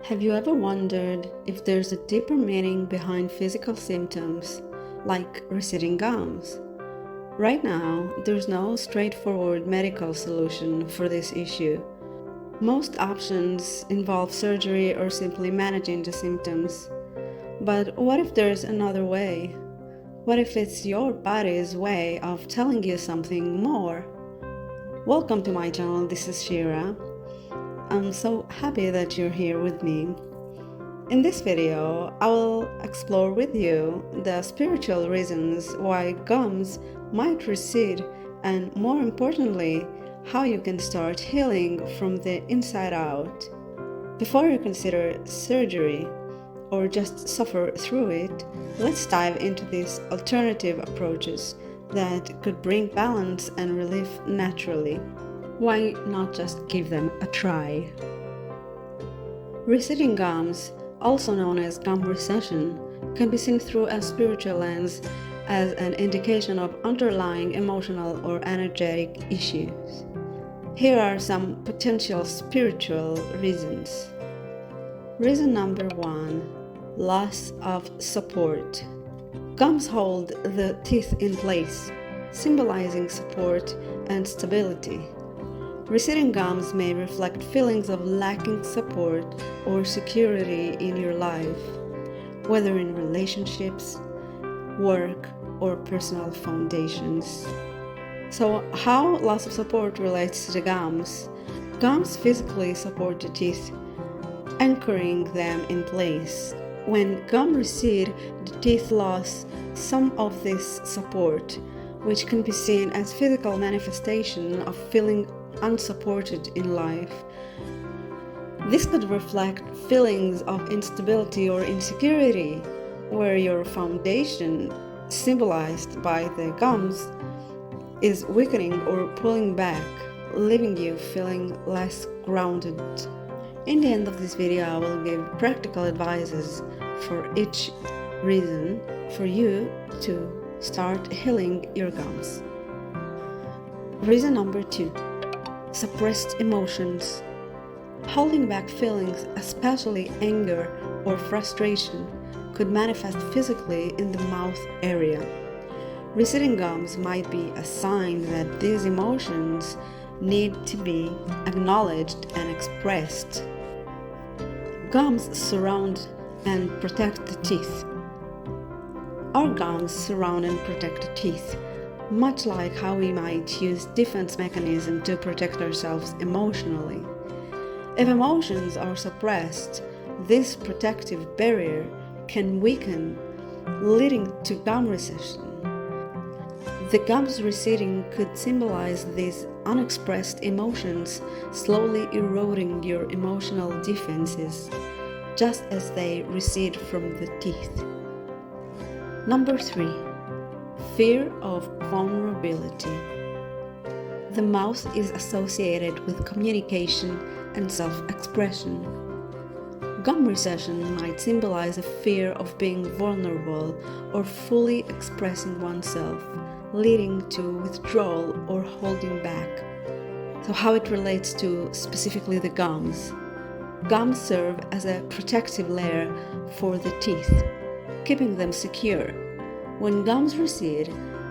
Have you ever wondered if there's a deeper meaning behind physical symptoms, like receding gums? Right now, there's no straightforward medical solution for this issue. Most options involve surgery or simply managing the symptoms. But what if there's another way? What if it's your body's way of telling you something more? Welcome to my channel, this is Shira. I'm so happy that you're here with me. In this video, I will explore with you the spiritual reasons why gums might recede and, more importantly, how you can start healing from the inside out. Before you consider surgery or just suffer through it, let's dive into these alternative approaches that could bring balance and relief naturally. Why not just give them a try? Receding gums, also known as gum recession, can be seen through a spiritual lens as an indication of underlying emotional or energetic issues. Here are some potential spiritual reasons. Reason number 1: loss of support. Gums hold the teeth in place, symbolizing support and stability. Receding gums may reflect feelings of lacking support or security in your life, whether in relationships, work, or personal foundations. So, how loss of support relates to the gums? Gums physically support the teeth, anchoring them in place. When gum recede, the teeth lose some of this support, which can be seen as physical manifestation of feeling unsupported in life. This could reflect feelings of instability or insecurity, where your foundation, symbolized by the gums, is weakening or pulling back, leaving you feeling less grounded. In the end of this video, I will give practical advices for each reason for you to start healing your gums. Reason number 2: suppressed emotions. Holding back feelings, especially anger or frustration, could manifest physically in the mouth area. Receding gums might be a sign that these emotions need to be acknowledged and expressed. Gums surround and protect the teeth. Our gums surround and protect the teeth, much like how we might use defense mechanism to protect ourselves emotionally. If emotions are suppressed, this protective barrier can weaken, leading to gum recession. The gums receding could symbolize these unexpressed emotions slowly eroding your emotional defenses, just as they recede from the teeth. Number 3: fear of vulnerability. The mouth is associated with communication and self-expression. Gum recession might symbolize a fear of being vulnerable or fully expressing oneself, leading to withdrawal or holding back. So how it relates to specifically the gums? Gums serve as a protective layer for the teeth, keeping them secure. When gums recede,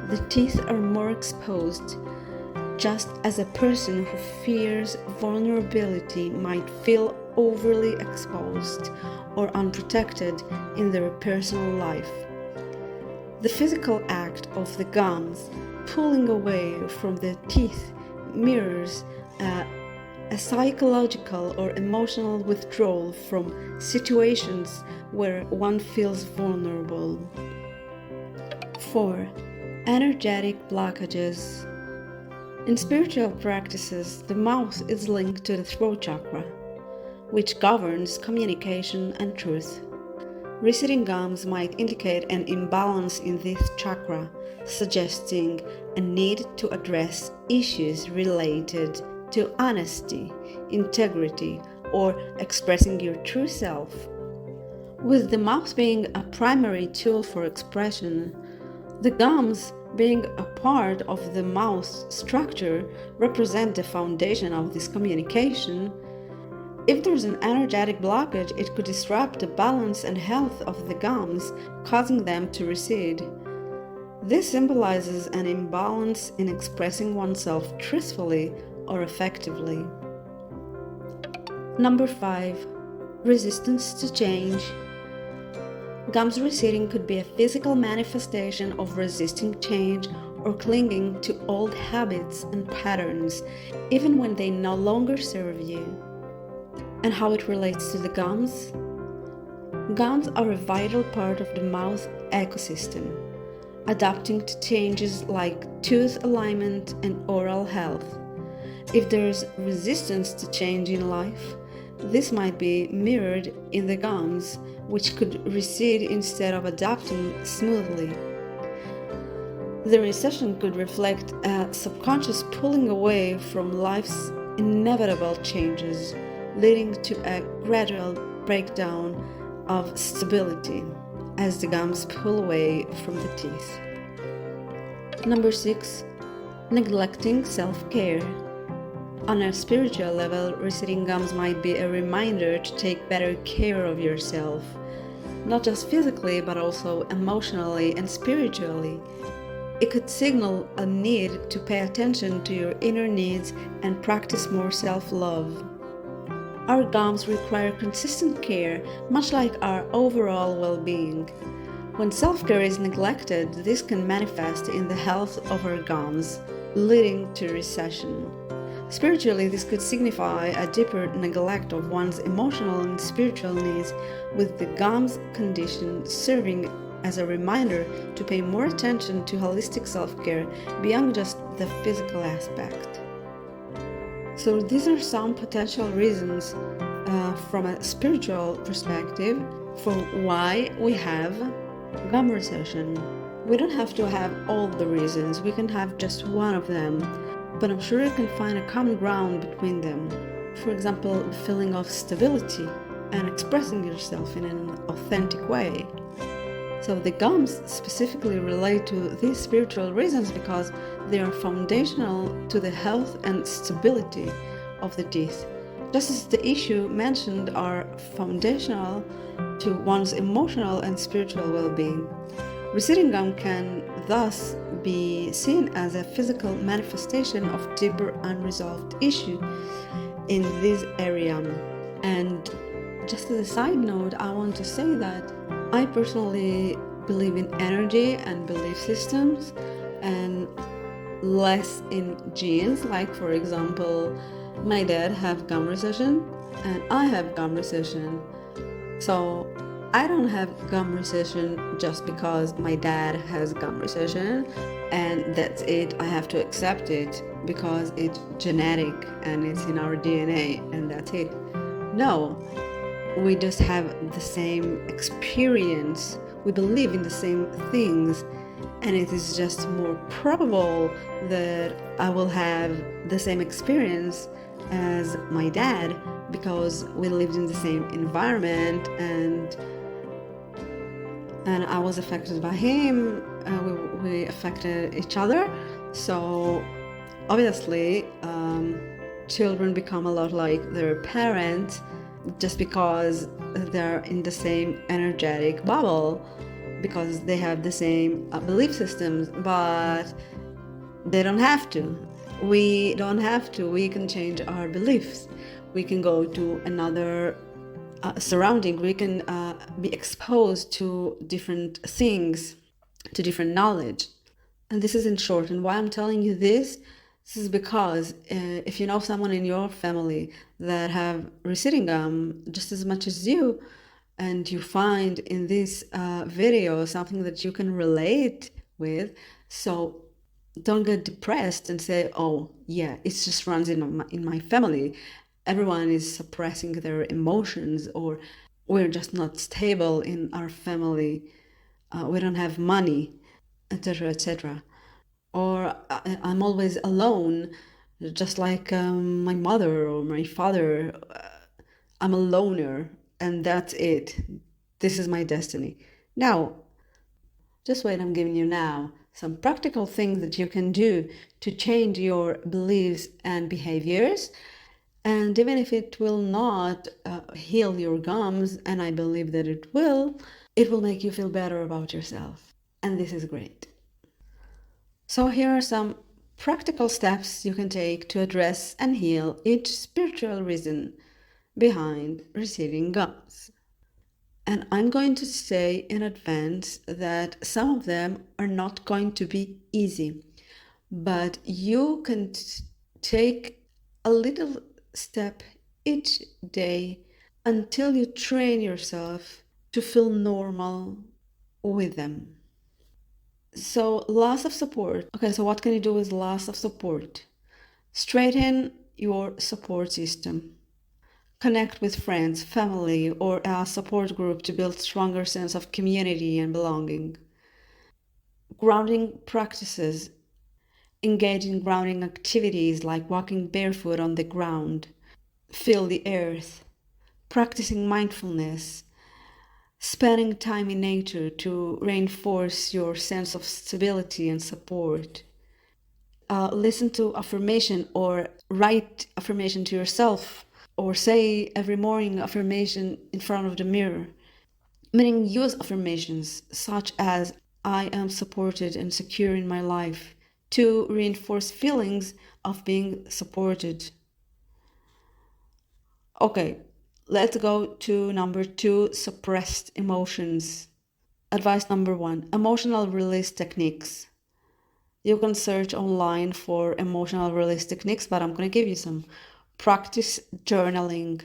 the teeth are more exposed, just as a person who fears vulnerability might feel overly exposed or unprotected in their personal life. The physical act of the gums pulling away from the teeth mirrors a psychological or emotional withdrawal from situations where one feels vulnerable. 4. Energetic blockages. In spiritual practices, the mouth is linked to the throat chakra, which governs communication and truth. Receding gums might indicate an imbalance in this chakra, suggesting a need to address issues related to honesty, integrity, or expressing your true self. With the mouth being a primary tool for expression, the gums, being a part of the mouth structure, represent the foundation of this communication. If there's an energetic blockage, it could disrupt the balance and health of the gums, causing them to recede. This symbolizes an imbalance in expressing oneself truthfully or effectively. Number 5. Resistance to change. Gums receding could be a physical manifestation of resisting change or clinging to old habits and patterns, even when they no longer serve you. And how it relates to the gums? Gums are a vital part of the mouth ecosystem, adapting to changes like tooth alignment and oral health. If there's resistance to change in life, this might be mirrored in the gums, which could recede instead of adapting smoothly. The recession could reflect a subconscious pulling away from life's inevitable changes, leading to a gradual breakdown of stability as the gums pull away from the teeth. Number 6. Neglecting self-care. On a spiritual level, receding gums might be a reminder to take better care of yourself, not just physically but also emotionally and spiritually. It could signal a need to pay attention to your inner needs and practice more self-love. Our gums require consistent care, much like our overall well-being. When self-care is neglected, this can manifest in the health of our gums, leading to recession. Spiritually, this could signify a deeper neglect of one's emotional and spiritual needs, with the gums condition serving as a reminder to pay more attention to holistic self-care beyond just the physical aspect. So these are some potential reasons from a spiritual perspective for why we have gum recession. We don't have to have all the reasons, we can have just one of them, but I'm sure you can find a common ground between them. For example, the feeling of stability and expressing yourself in an authentic way. So the gums specifically relate to these spiritual reasons because they are foundational to the health and stability of the teeth, just as the issue mentioned are foundational to one's emotional and spiritual well-being. Receding gum can thus be seen as a physical manifestation of deeper unresolved issue in this area. And just as a side note, I want to say that I personally believe in energy and belief systems and less in genes. Like, for example, my dad have gum recession and I have gum recession. So I don't have gum recession just because my dad has gum recession and that's it. I have to accept it because it's genetic and it's in our DNA and that's it. No, we just have the same experience. We believe in the same things, and it is just more probable that I will have the same experience as my dad because we lived in the same environment and I was affected by him. We affected each other. So obviously, children become a lot like their parents just because they're in the same energetic bubble, because they have the same belief systems, but they don't have to. We don't have to. We can change our beliefs. We can go to another surrounding. We can be exposed to different things, to different knowledge. And this is in short. And why I'm telling you this is because if you know someone in your family that have receding gum just as much as you, and you find in this video something that you can relate with, so don't get depressed and say, oh yeah, it just runs in my family. Everyone is suppressing their emotions, or we're just not stable in our family. We don't have money, etc., etc. Or I'm always alone, just like my mother or my father. I'm a loner, and that's it. This is my destiny. Now, just wait, I'm giving you now some practical things that you can do to change your beliefs and behaviors. And even if it will not heal your gums, and I believe that it will make you feel better about yourself. And this is great. So here are some practical steps you can take to address and heal each spiritual reason behind receding gums. And I'm going to say in advance that some of them are not going to be easy, but you can take a little step each day until you train yourself to feel normal with them. So, loss of support. Okay, so what can you do with loss of support? Straighten your support system. Connect with friends, family, or a support group to build stronger sense of community and belonging. Grounding practices. Engage in grounding activities like walking barefoot on the ground. Feel the earth. Practicing mindfulness. Spending time in nature to reinforce your sense of stability and support. Listen to affirmation or write affirmation to yourself, or say every morning affirmation in front of the mirror. Meaning, use affirmations such as I am supported and secure in my life to reinforce feelings of being supported. Okay, let's go to number 2, suppressed emotions. Advice number 1, emotional release techniques. You can search online for emotional release techniques, but I'm going to give you some. Practice journaling,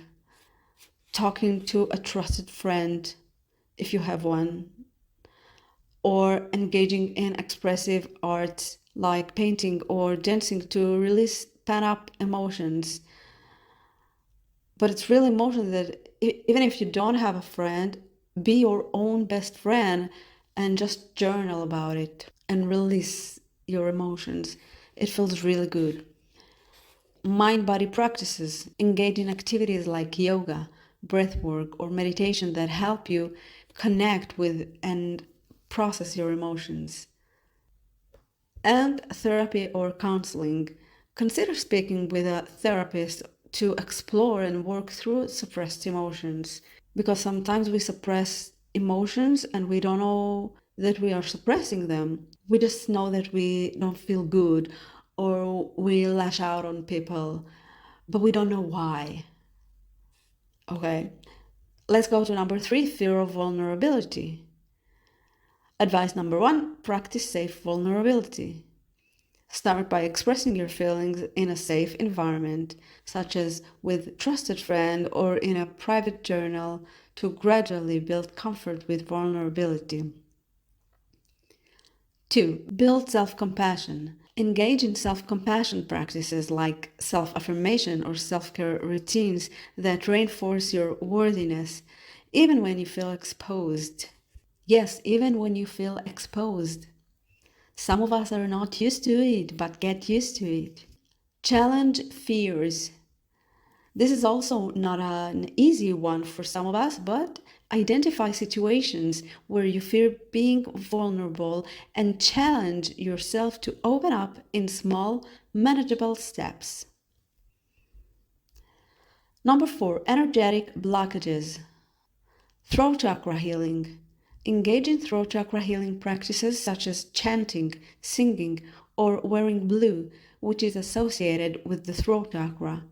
talking to a trusted friend if you have one, or engaging in expressive arts like painting or dancing to release pent up emotions. But it's really emotional that even if you don't have a friend, be your own best friend and just journal about it and release your emotions. It feels really good. Mind body practices, engage in activities like yoga, breath work, or meditation that help you connect with and process your emotions. And therapy or counseling. Consider speaking with a therapist to explore and work through suppressed emotions, because sometimes we suppress emotions and we don't know that we are suppressing them. We just know that we don't feel good or we lash out on people, but we don't know why. Okay, let's go to number 3, fear of vulnerability. Advice number 1, practice safe vulnerability. Start by expressing your feelings in a safe environment, such as with a trusted friend or in a private journal, to gradually build comfort with vulnerability. 2. Build self-compassion. Engage in self-compassion practices like self-affirmation or self-care routines that reinforce your worthiness, even when you feel exposed. Yes, even when you feel exposed. Some of us are not used to it, but get used to it. Challenge fears. This is also not an easy one for some of us, but identify situations where you fear being vulnerable and challenge yourself to open up in small, manageable steps. Number 4, energetic blockages. Throat chakra healing. Engage in throat chakra healing practices such as chanting, singing, or wearing blue, which is associated with the throat chakra.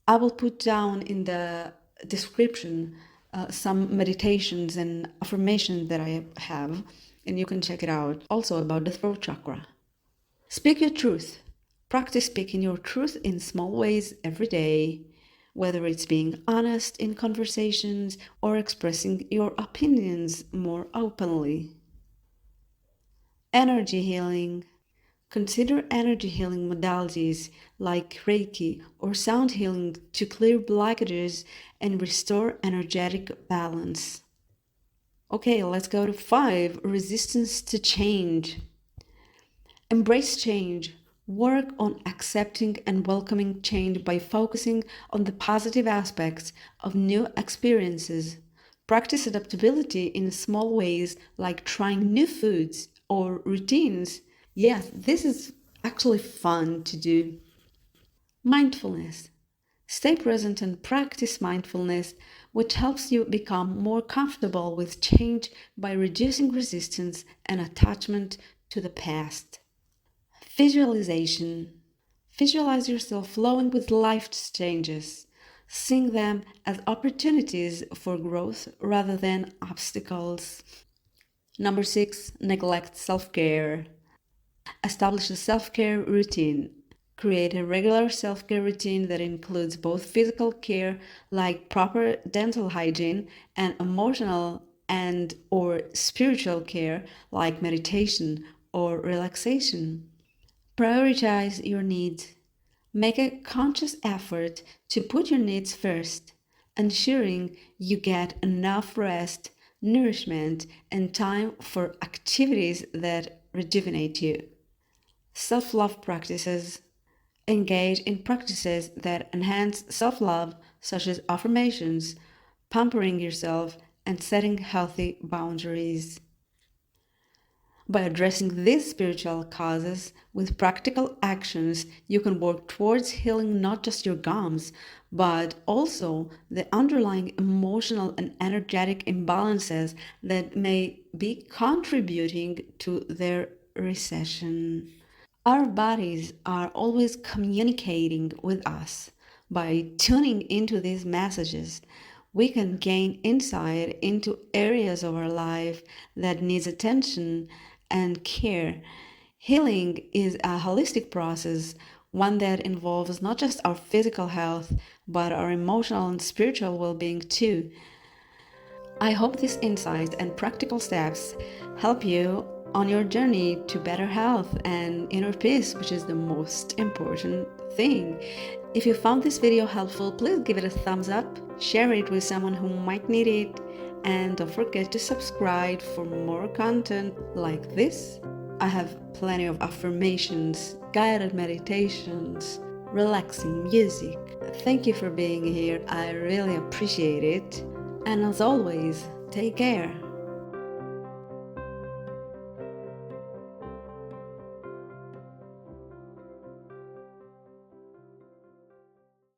I will put down in the description some meditations and affirmations that I have, and you can check it out. Also about the throat chakra. Speak your truth. Practice speaking your truth in small ways every day, whether it's being honest in conversations or expressing your opinions more openly. Energy healing. Consider energy healing modalities like Reiki or sound healing to clear blockages and restore energetic balance. Okay, let's go to 5, resistance to change. Embrace change. Work on accepting and welcoming change by focusing on the positive aspects of new experiences. Practice adaptability in small ways like trying new foods or routines. Yes, this is actually fun to do. Mindfulness. Stay present and practice mindfulness, which helps you become more comfortable with change by reducing resistance and attachment to the past. Visualization. Visualize yourself flowing with life's changes. Seeing them as opportunities for growth rather than obstacles. Number 6, neglect self-care. Establish a self-care routine. Create a regular self-care routine that includes both physical care like proper dental hygiene and emotional and or spiritual care like meditation or relaxation. Prioritize your needs. Make a conscious effort to put your needs first, ensuring you get enough rest, nourishment, and time for activities that rejuvenate you. Self-love practices. Engage in practices that enhance self-love, such as affirmations, pampering yourself, and setting healthy boundaries. By addressing these spiritual causes with practical actions, you can work towards healing not just your gums, but also the underlying emotional and energetic imbalances that may be contributing to their recession. Our bodies are always communicating with us. By tuning into these messages, we can gain insight into areas of our life that needs attention and care. Healing is a holistic process, one that involves not just our physical health, but our emotional and spiritual well-being too. I hope these insights and practical steps help you on your journey to better health and inner peace, which is the most important thing. If you found this video helpful, please give it a thumbs up, share it with someone who might need it, and don't forget to subscribe for more content like this. I have plenty of affirmations, guided meditations, relaxing music. Thank you for being here. I really appreciate it. And as always, take care.